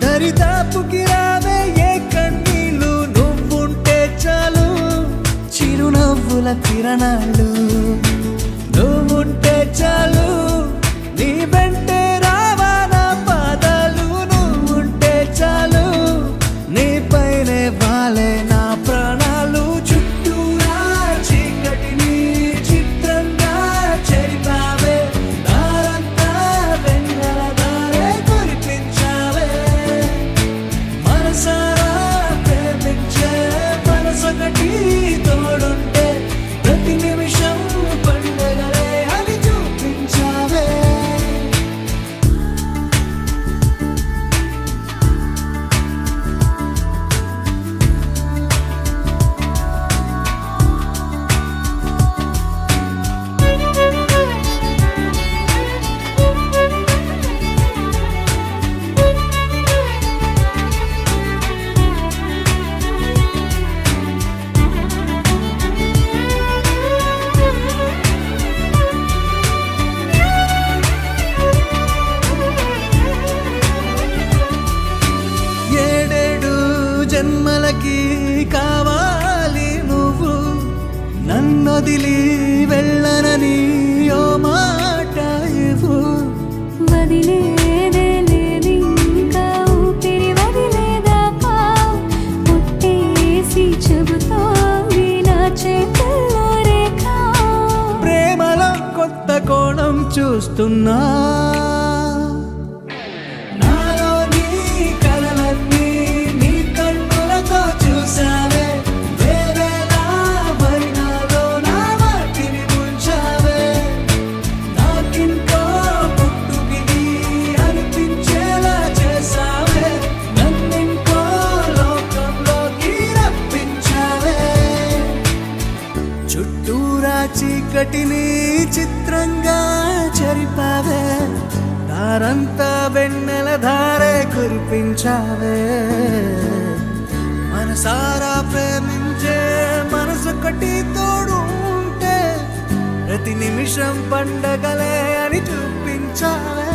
దరిదాపుకి రావే ఏ కన్నీళ్ళు, నువ్వుంటే చాలు చిరునవ్వుల కిరణాలు. నువ్వుంటే చాలు నీ వెంటే రావా నా పాదాలు. నువ్వుంటే చాలు నీ పైనే వాలే నా ప్రాణాలు. చుట్టూరా చీకటిని చిత్రంగా చెరిపావే, దారంతా వెన్నెల దారే కురిపించావే. మనసారా ప్రేమించే మనసొకటి తోడుంటే ప్రతి నిమిషం పండగలే అని చూపించావే. ఏడేడు జన్మలకి కావాలి నువ్వు, నన్నొదిలి వెళ్ళనని ఓ మాట ఇవ్వు. వదిలేదే లేదు ఇంకా ఊపిరి వదిలేదాకా, పుట్టేసి చెబుతోంది నా చేతుల్లో రేఖ. ప్రేమలో కొత్త కోణం చూస్తున్నా, నాలో నీ కలలన్నీ నీ కన్నులతో చూసావే. వేరేలా వర్ణాలో నా వాటిని ముంచావే. నాకింకో పుట్టుకిది అనిపించేలా చేసావే. నన్నింకో లోకంలోకి రప్పించావే. చుట్టూరా చీకటిని చిత్రంగా చెరిపావే, దారంతా వెన్నెల ధారే కురిపించావే. మనసారా ప్రేమించే మనసొకటి తోడు ఉంటే ప్రతి నిమిషం పండగలే అని చూపించావే.